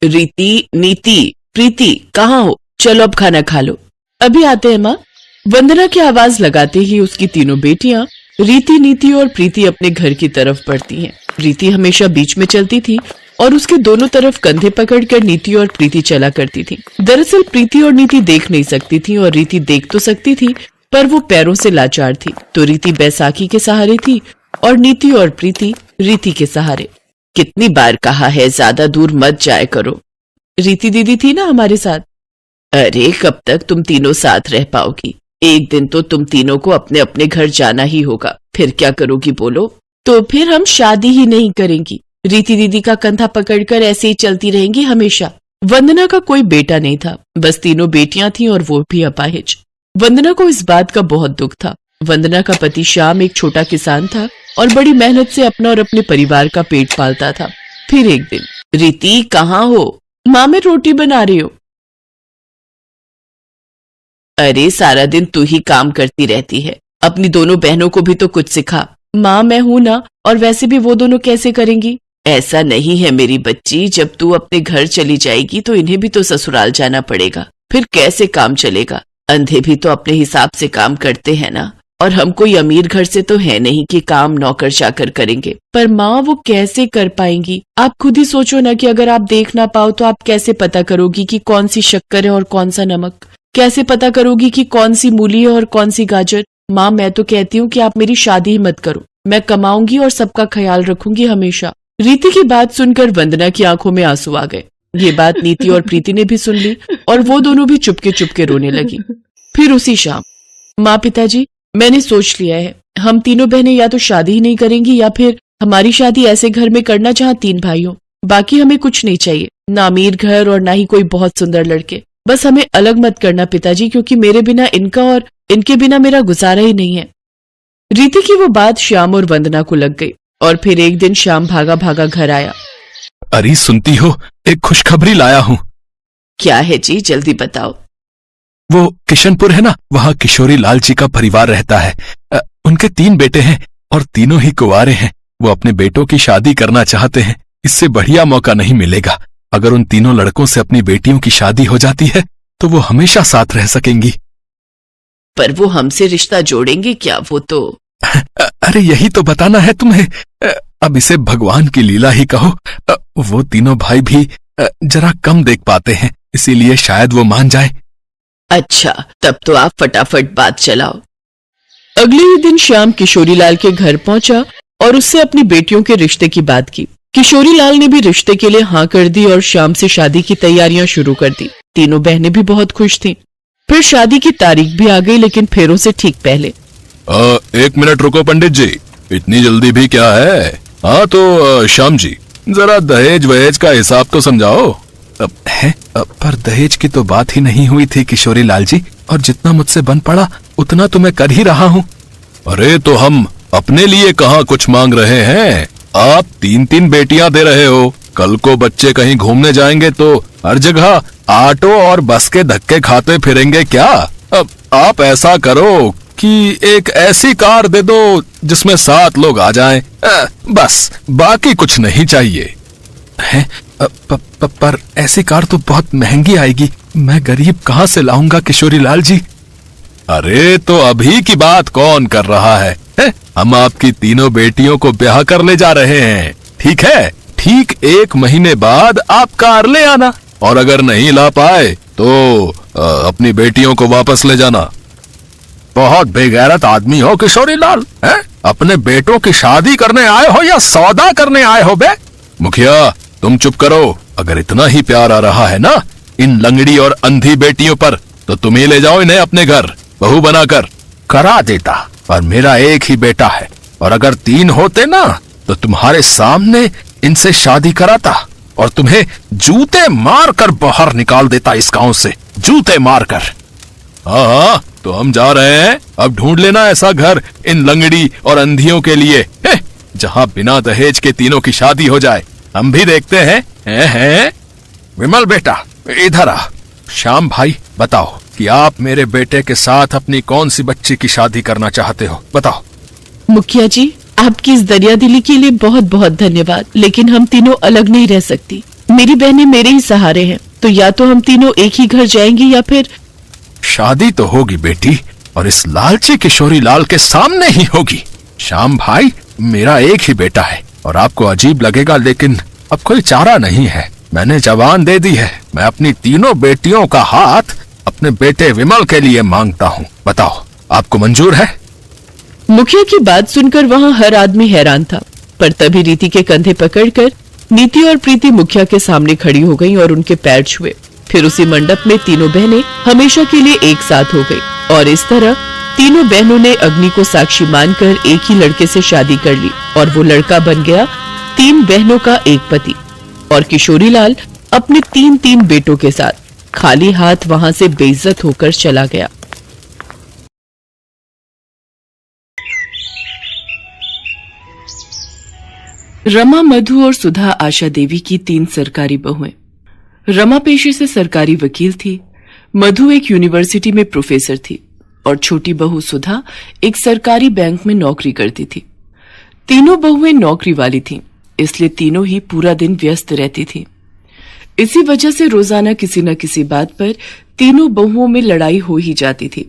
रीति, नीति, प्रीति कहाँ हो? चलो अब खाना खा लो। अभी आते हैं माँ। वंदना की आवाज लगाते ही उसकी तीनों बेटियां रीति, नीति और प्रीति अपने घर की तरफ बढ़ती हैं। रीति हमेशा बीच में चलती थी और उसके दोनों तरफ कंधे पकड़कर नीति और प्रीति चला करती थी। दरअसल प्रीति और नीति देख नहीं सकती थी और रीति देख तो सकती थी पर वो पैरों से लाचार थी। तो रीति बैसाखी के सहारे थी और नीति और प्रीति रीति के सहारे। कितनी बार कहा है ज्यादा दूर मत जाया करो। रीति दीदी थी ना हमारे साथ। अरे कब तक तुम तीनों साथ रह पाओगी? एक दिन तो तुम तीनों को अपने अपने घर जाना ही होगा। फिर क्या करोगी बोलो? तो फिर हम शादी ही नहीं करेंगी। रीति दीदी का कंधा पकड़कर ऐसे ही चलती रहेंगी हमेशा। वंदना का कोई बेटा नहीं था, बस तीनों बेटियां थीं और वो भी अपाहिज। वंदना को इस बात का बहुत दुख था। वंदना का पति श्याम एक छोटा किसान था और बड़ी मेहनत से अपना और अपने परिवार का पेट पालता था। फिर एक दिन, रीति कहाँ हो? माँ मैं रोटी बना रही हूँ। अरे सारा दिन तू ही काम करती रहती है, अपनी दोनों बहनों को भी तो कुछ सिखा। माँ मैं हूं ना, और वैसे भी वो दोनों कैसे करेंगी? ऐसा नहीं है मेरी बच्ची, जब तू अपने घर चली जाएगी तो इन्हें भी तो ससुराल जाना पड़ेगा। फिर कैसे काम चलेगा? अंधे भी तो अपने हिसाब से काम करते हैं ना। और हम कोई अमीर घर से तो है नहीं कि काम नौकर चाकर करेंगे। पर माँ वो कैसे कर पाएंगी? आप खुद ही सोचो ना कि अगर आप देख ना पाओ तो आप कैसे पता करोगी कि कौन सी शक्कर है और कौन सा नमक? कैसे पता करोगी कि कौन सी मूली है और कौन सी गाजर? माँ मैं तो कहती हूँ कि आप मेरी शादी ही मत करो। मैं कमाऊंगी और सबका ख्याल रखूंगी हमेशा। रीति की बात सुनकर वंदना की आंखों में आंसू आ गए। ये बात नीति और प्रीति ने भी सुन ली और वो दोनों भी चुपके चुपके रोने लगी। फिर उसी शाम, माँ पिताजी मैंने सोच लिया है, हम तीनों बहनें या तो शादी ही नहीं करेंगी या फिर हमारी शादी ऐसे घर में करना जहाँ 3 भाई हो। बाकी हमें कुछ नहीं चाहिए, ना अमीर घर और ना ही कोई बहुत सुंदर लड़के। बस हमें अलग मत करना पिताजी, क्योंकि मेरे बिना इनका और इनके बिना मेरा गुजारा ही नहीं है। रीति की वो बात श्याम और वंदना को लग गई और फिर एक दिन श्याम भागा भागा घर आया। अरे सुनती हो, एक खुशखबरी लाया हूँ। क्या है जी, जल्दी बताओ। वो किशनपुर है ना, वहाँ किशोरी लाल जी का परिवार रहता है। उनके 3 बेटे हैं और तीनों ही कुंवारे हैं। वो अपने बेटों की शादी करना चाहते हैं। इससे बढ़िया मौका नहीं मिलेगा। अगर उन तीनों लड़कों से अपनी बेटियों की शादी हो जाती है तो वो हमेशा साथ रह सकेंगी। पर वो हमसे रिश्ता जोड़ेंगे क्या? वो तो अरे यही तो बताना है तुम्हें। अब इसे भगवान की लीला ही कहो। वो तीनों भाई भी जरा कम देख पाते हैं, इसीलिए शायद वो मान जाए। अच्छा, तब तो आप फटाफट बात चलाओ। अगले ही दिन श्याम किशोरीलाल के घर पहुंचा और उससे अपनी बेटियों के रिश्ते की बात की। किशोरीलाल ने भी रिश्ते के लिए हाँ कर दी और श्याम से शादी की तैयारियां शुरू कर दी। तीनों बहनें भी बहुत खुश थीं। फिर शादी की तारीख भी आ गई, लेकिन फेरों से ठीक पहले। 1 मिनट रुको पंडित जी, इतनी जल्दी भी क्या है? हाँ तो श्याम जी, जरा दहेज वहेज का हिसाब तो समझाओ। पर दहेज की तो बात ही नहीं हुई थी किशोरी लाल जी, और जितना मुझसे बन पड़ा उतना तो मैं कर ही रहा हूँ। अरे तो हम अपने लिए कहाँ कुछ मांग रहे हैं? आप 3-3 बेटियां दे रहे हो। कल को बच्चे कहीं घूमने जाएंगे तो हर जगह ऑटो और बस के धक्के खाते फिरेंगे क्या? अब आप ऐसा करो कि एक ऐसी कार दे दो जिसमें 7 लोग आ जाएं। बस, बाकी कुछ नहीं चाहिए। है? पर ऐसी कार तो बहुत महंगी आएगी, मैं गरीब कहाँ से लाऊंगा किशोरी लाल जी? अरे तो अभी की बात कौन कर रहा है? हम आपकी तीनों बेटियों को ब्याह कर ले जा रहे हैं, ठीक है? ठीक 1 महीने बाद आप कार ले आना, और अगर नहीं ला पाए तो अपनी बेटियों को वापस ले जाना। बहुत बेगैरत आदमी हो किशोरी लाल, है? अपने बेटों की शादी करने आए हो या सौदा करने आए हो बे? मुखिया तुम चुप करो। अगर इतना ही प्यार आ रहा है ना इन लंगड़ी और अंधी बेटियों पर, तो तुम ही ले जाओ इन्हें अपने घर बहू बनाकर। करा देता, पर मेरा एक ही बेटा है, और अगर 3 होते ना तो तुम्हारे सामने इनसे शादी कराता और तुम्हें जूते मार कर बाहर निकाल देता इस गांव से, जूते मार कर। हाँ, तो हम जा रहे हैं। अब ढूंढ लेना ऐसा घर इन लंगड़ी और अंधियों के लिए, जहाँ बिना दहेज के तीनों की शादी हो जाए। हम भी देखते हैं। विमल बेटा इधर आ। श्याम भाई बताओ कि आप मेरे बेटे के साथ अपनी कौन सी बच्ची की शादी करना चाहते हो, बताओ। मुखिया जी, आपकी इस दरिया दिली के लिए बहुत बहुत धन्यवाद, लेकिन हम तीनों अलग नहीं रह सकती। मेरी बहनें मेरे ही सहारे हैं, तो या तो हम तीनों एक ही घर जाएंगे या फिर। शादी तो होगी बेटी, और इस लालची किशोरी लाल के सामने ही होगी। श्याम भाई, मेरा एक ही बेटा है और आपको अजीब लगेगा, लेकिन अब कोई चारा नहीं है। मैंने जबान दे दी है, मैं अपनी तीनों बेटियों का हाथ अपने बेटे विमल के लिए मांगता हूँ। बताओ, आपको मंजूर है? मुखिया की बात सुनकर वहाँ हर आदमी हैरान था, पर तभी रीति के कंधे पकड़कर नीति और प्रीति मुखिया के सामने खड़ी हो गईं और उनके पैर छुए। फिर उसी मंडप में तीनों बहनें हमेशा के लिए एक साथ हो गई और इस तरह तीनों बहनों ने अग्नि को साक्षी मानकर एक ही लड़के से शादी कर ली और वो लड़का बन गया 3 बहनों का एक पति। और किशोरीलाल अपने 3 बेटों के साथ खाली हाथ वहां से बेइज्जत होकर चला गया। रमा, मधु और सुधा आशा देवी की 3 सरकारी बहुएं। रमा पेशे से सरकारी वकील थी, मधु एक यूनिवर्सिटी में प्रोफेसर थी और छोटी बहू सुधा एक सरकारी बैंक में नौकरी करती थी। तीनों बहुएं नौकरी वाली थीं, इसलिए तीनों ही पूरा दिन व्यस्त रहती थीं। इसी वजह से रोजाना किसी न किसी बात पर तीनों बहुओं में लड़ाई हो ही जाती थी,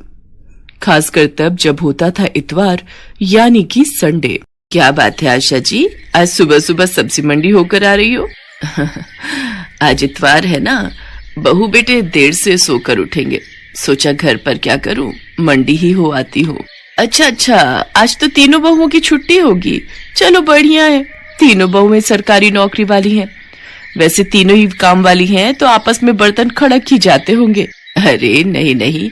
खासकर तब जब होता था इतवार, यानी कि संडे। क्या बात है आशा जी, आज सुबह सुबह सब्जी मंडी होकर आ रही हो? आज इतवार है ना, बहू बेटे देर से सोकर उठेंगे, सोचा घर पर क्या करूं, मंडी ही हो आती हूँ। अच्छा, आज तो तीनों बहुओं की छुट्टी होगी, चलो बढ़िया है। तीनों बहुएं सरकारी नौकरी वाली हैं, वैसे तीनों ही काम वाली हैं तो आपस में बर्तन खड़क ही जाते होंगे। अरे नहीं,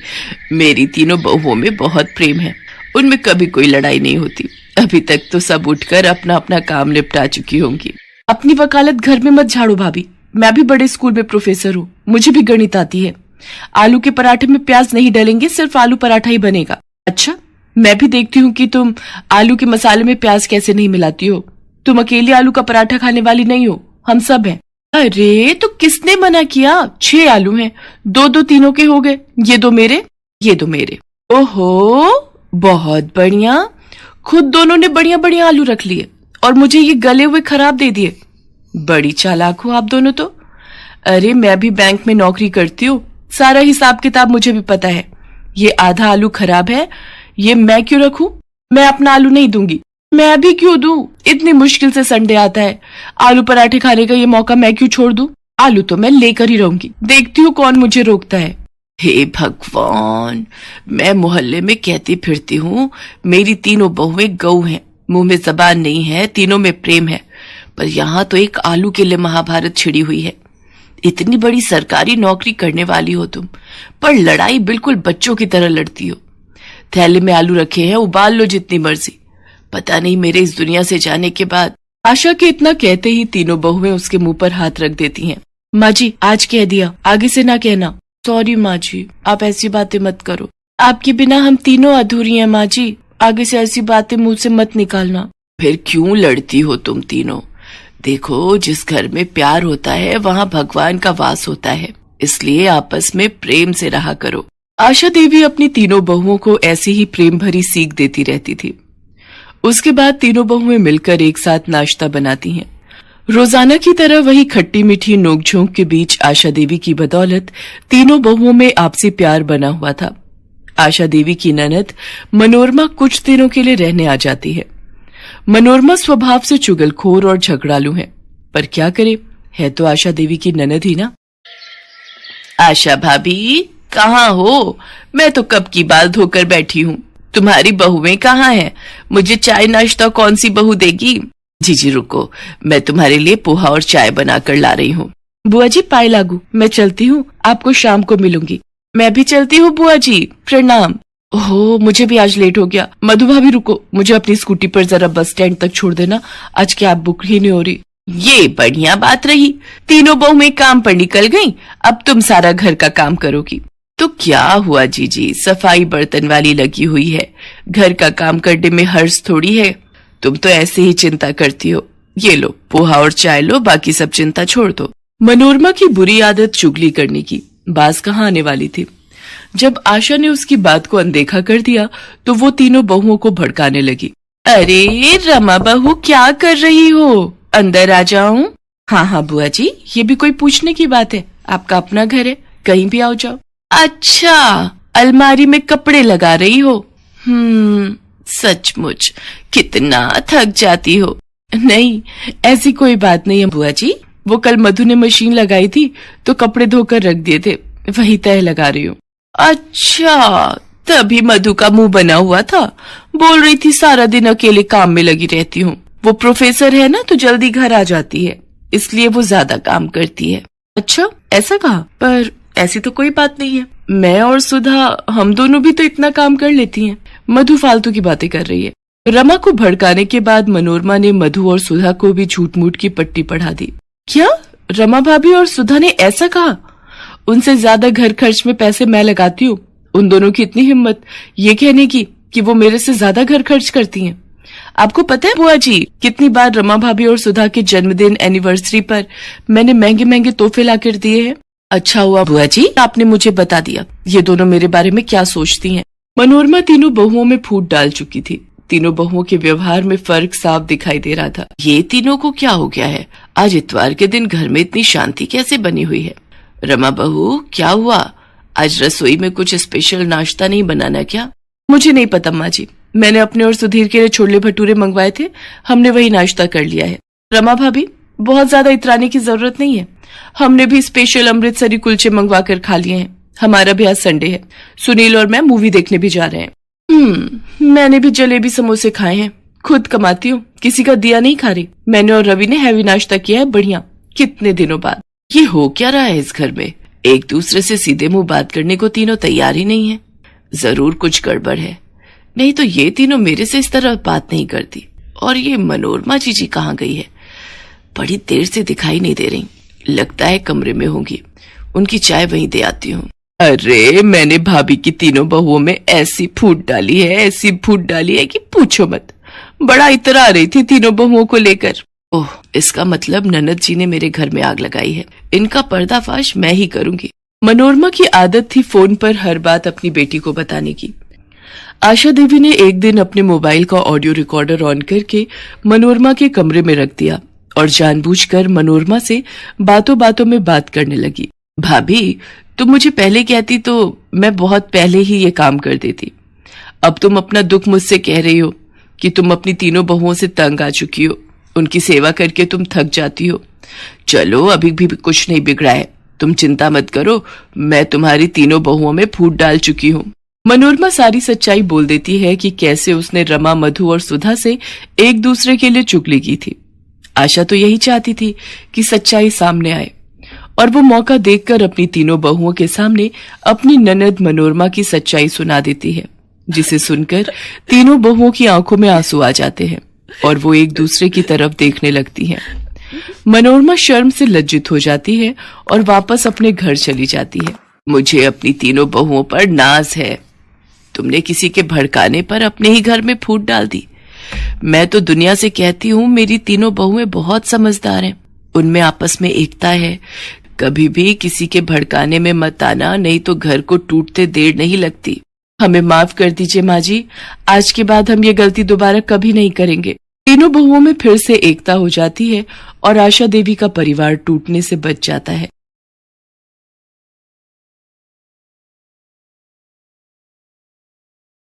मेरी तीनों बहुओं में बहुत प्रेम है, उनमें कभी कोई लड़ाई नहीं होती। अभी तक तो सब उठकर अपना अपना काम निपटा चुकी होंगी। अपनी वकालत घर में मत झाड़ो भाभी, मैं भी बड़े स्कूल में प्रोफेसर हूँ, मुझे भी गणित आती है। आलू के पराठे में प्याज नहीं डलेंगे, सिर्फ आलू पराठा ही बनेगा। अच्छा, मैं भी देखती हूँ कि तुम आलू के मसाले में प्याज कैसे नहीं मिलाती हो। तुम अकेली आलू का पराठा खाने वाली नहीं हो, हम सब हैं। अरे तो किसने मना किया, 6 आलू हैं, 2 तीनों के हो गए, ये 2 मेरे, ये 2 मेरे। ओहो, बहुत बढ़िया, खुद दोनों ने बढ़िया बढ़िया आलू रख लिए और मुझे ये गले हुए खराब दे दिए। बड़ी चालाक हो आप दोनों तो। अरे मैं भी बैंक में नौकरी करती हूँ, सारा हिसाब किताब मुझे भी पता है। ये आधा आलू खराब है, ये मैं क्यों रखूं? मैं अपना आलू नहीं दूंगी। मैं भी क्यों दूं? इतनी मुश्किल से संडे आता है, आलू पराठे खाने का ये मौका मैं क्यों छोड़ दूं? आलू तो मैं लेकर ही रहूंगी, देखती हूँ कौन मुझे रोकता है। हे भगवान, मैं मोहल्ले में कहती फिरती हूँ मेरी तीनों बहुएं गऊ हैं, मुंह में जबान नहीं है, तीनों में प्रेम है, पर यहाँ तो एक आलू के लिए महाभारत छिड़ी हुई है। इतनी बड़ी सरकारी नौकरी करने वाली हो तुम, पर लड़ाई बिल्कुल बच्चों की तरह लड़ती हो। थैले में आलू रखे हैं, उबाल लो जितनी मर्जी। पता नहीं मेरे इस दुनिया से जाने के बाद। आशा के इतना कहते ही तीनों बहुएं उसके मुंह पर हाथ रख देती हैं। माँ जी, आज कह दिया, आगे से ना कहना। सॉरी माँ जी, आप ऐसी बातें मत करो, आपके बिना हम तीनों अधूरी हैं माँ जी, आगे से ऐसी बातें मुंह से मत निकालना। फिर क्यों लड़ती हो तुम तीनों? देखो, जिस घर में प्यार होता है वहाँ भगवान का वास होता है, इसलिए आपस में प्रेम से रहा करो। आशा देवी अपनी तीनों बहुओं को ऐसी ही प्रेम भरी सीख देती रहती थी। उसके बाद तीनों बहुएं मिलकर एक साथ नाश्ता बनाती हैं। रोजाना की तरह वही खट्टी मीठी नोकझोंक के बीच आशा देवी की बदौलत तीनों बहुओं में आपसी प्यार बना हुआ था। आशा देवी की ननद मनोरमा कुछ दिनों के लिए रहने आ जाती है। मनोरमा स्वभाव से चुगलखोर और झगड़ालू है, पर क्या करे, है तो आशा देवी की ननद ही ना। आशा भाभी कहाँ हो? मैं तो कब की बाल धोकर बैठी हूँ, तुम्हारी बहुएं कहाँ हैं? मुझे चाय नाश्ता कौन सी बहू देगी? जी रुको, मैं तुम्हारे लिए पोहा और चाय बनाकर ला रही हूँ। बुआ जी पाए लागू, मैं चलती हूँ, आपको शाम को मिलूंगी। मैं भी चलती हूँ बुआ जी, प्रणाम। ओहो, मुझे भी आज लेट हो गया। मधु भाभी रुको, मुझे अपनी स्कूटी पर जरा बस स्टैंड तक छोड़ देना, आज कैब बुक ही नहीं हो रही। ये बढ़िया बात रही, तीनों बहुएं काम पर निकल गईं, अब तुम सारा घर का काम करोगी। तो क्या हुआ जीजी, सफाई बर्तन वाली लगी हुई है, घर का काम करने में हर्ष थोड़ी है। तुम तो ऐसे ही चिंता करती हो। ये लो पोहा और चाय लो, बाकी सब चिंता छोड़ दो। मनोरमा की बुरी आदत चुगली करने की बाज कहाँ आने वाली थी। जब आशा ने उसकी बात को अनदेखा कर दिया तो वो तीनों बहुओं को भड़काने लगी। अरे रमा बहू क्या कर रही हो, अंदर आ जाऊं? हाँ हाँ बुआ जी, ये भी कोई पूछने की बात है? आपका अपना घर है, कहीं भी आओ जाओ। अच्छा, अलमारी में कपड़े लगा रही हो? सचमुच कितना थक जाती हो। नहीं, ऐसी कोई बात नहीं है बुआ जी, वो कल मधु ने मशीन लगाई थी तो कपड़े धोकर रख दिए थे, वही तह लगा रही हूँ। अच्छा, तभी मधु का मुंह बना हुआ था, बोल रही थी सारा दिन अकेले काम में लगी रहती हूँ। वो प्रोफेसर है ना तो जल्दी घर आ जाती है, इसलिए वो ज्यादा काम करती है। अच्छा, ऐसा कहा? पर ऐसी तो कोई बात नहीं है, मैं और सुधा हम दोनों भी तो इतना काम कर लेती हैं। मधु फालतू की बातें कर रही है। रमा को भड़काने के बाद मनोरमा ने मधु और सुधा को भी झूठ मूठ की पट्टी पढ़ा दी। क्या रमा भाभी और सुधा ने ऐसा कहा? उनसे ज्यादा घर खर्च में पैसे मैं लगाती हूँ। उन दोनों की इतनी हिम्मत ये कहने की कि वो मेरे से ज्यादा घर खर्च करती हैं। आपको पता है बुआ जी, कितनी बार रमा भाभी और सुधा के जन्मदिन एनिवर्सरी पर मैंने महंगे महंगे तोहफे लाकर दिए हैं। अच्छा हुआ बुआ जी आपने मुझे बता दिया, ये दोनों मेरे बारे में क्या सोचती हैं। मनोरमा तीनों बहुओं में फूट डाल चुकी थी। तीनों बहुओं के व्यवहार में फर्क साफ दिखाई दे रहा था। ये तीनों को क्या हो गया है? आज इतवार के दिन घर में इतनी शांति कैसे बनी हुई है? रमा बहू, क्या हुआ? आज रसोई में कुछ स्पेशल नाश्ता नहीं बनाना क्या? मुझे नहीं पता माँ जी, मैंने अपने और सुधीर के लिए छोले भटूरे मंगवाए थे, हमने वही नाश्ता कर लिया है। रमा भाभी, बहुत ज्यादा इतराने की जरूरत नहीं है, हमने भी स्पेशल अमृतसरी कुलचे मंगवा कर खा लिए हैं। हमारा भी आज संडे है, सुनील और मैं मूवी देखने भी जा रहे हैं। मैंने भी जलेबी समोसे खाए हैं, खुद कमाती हूँ, किसी का दिया नहीं खा रही। मैंने और रवि ने हैवी नाश्ता किया है, बढ़िया, कितने दिनों बाद। ये हो क्या रहा है इस घर में? एक दूसरे से सीधे मुंह बात करने को तीनों तैयार ही नहीं है। जरूर कुछ गड़बड़ है, नहीं तो ये तीनों मेरे से इस तरह बात नहीं करती। और ये मनोरमा जी कहाँ गई है? बड़ी देर से दिखाई नहीं दे रही, लगता है कमरे में होंगी। उनकी चाय वहीं दे आती हूँ। अरे मैंने भाभी की तीनों बहुओं में ऐसी फूट डाली है, ऐसी फूट डाली है कि पूछो मत। बड़ा इतरा रही थी तीनों बहुओं को लेकर। ओह, इसका मतलब ननद जी ने मेरे घर में आग लगाई है। इनका पर्दाफाश मैं ही करूंगी। मनोरमा की आदत थी फोन पर हर बात अपनी बेटी को बताने की। आशा देवी ने एक दिन अपने मोबाइल का ऑडियो रिकॉर्डर ऑन करके मनोरमा के कमरे में रख दिया और जानबूझकर मनोरमा से बातों बातों में बात करने लगी। भाभी, तुम मुझे पहले कहती तो मैं बहुत पहले ही ये काम कर देती। अब तुम अपना दुख मुझसे कह रही हो कि तुम अपनी तीनों बहुओं से तंग आ चुकी हो, उनकी सेवा करके तुम थक जाती हो। चलो, अभी भी कुछ नहीं बिगड़ा है, तुम चिंता मत करो, मैं तुम्हारी तीनों बहुओं में फूट डाल चुकी हूँ। मनोरमा सारी सच्चाई बोल देती है कि कैसे उसने रमा, मधु और सुधा से एक दूसरे के लिए चुगली की थी। आशा तो यही चाहती थी कि सच्चाई सामने आए और वो मौका देखकर अपनी तीनों बहुओं के सामने अपनी ननद मनोरमा की सच्चाई सुना देती है, जिसे सुनकर तीनों बहुओं की आंखों में आंसू आ जाते हैं और वो एक दूसरे की तरफ देखने लगती हैं। मनोरमा शर्म से लज्जित हो जाती है और वापस अपने घर चली जाती है। मुझे अपनी तीनों बहुओं पर नाज है। तुमने किसी के भड़काने पर अपने ही घर में फूट डाल दी। मैं तो दुनिया से कहती हूँ मेरी तीनों बहुएं बहुत समझदार हैं, उनमें आपस में एकता है। कभी भी किसी के भड़काने में मत आना, नहीं तो घर को टूटते देर नहीं लगती। हमें माफ कर दीजिए माँ जी, आज के बाद हम ये गलती दोबारा कभी नहीं करेंगे। तीनों बहुओं में फिर से एकता हो जाती है और आशा देवी का परिवार टूटने से बच जाता है।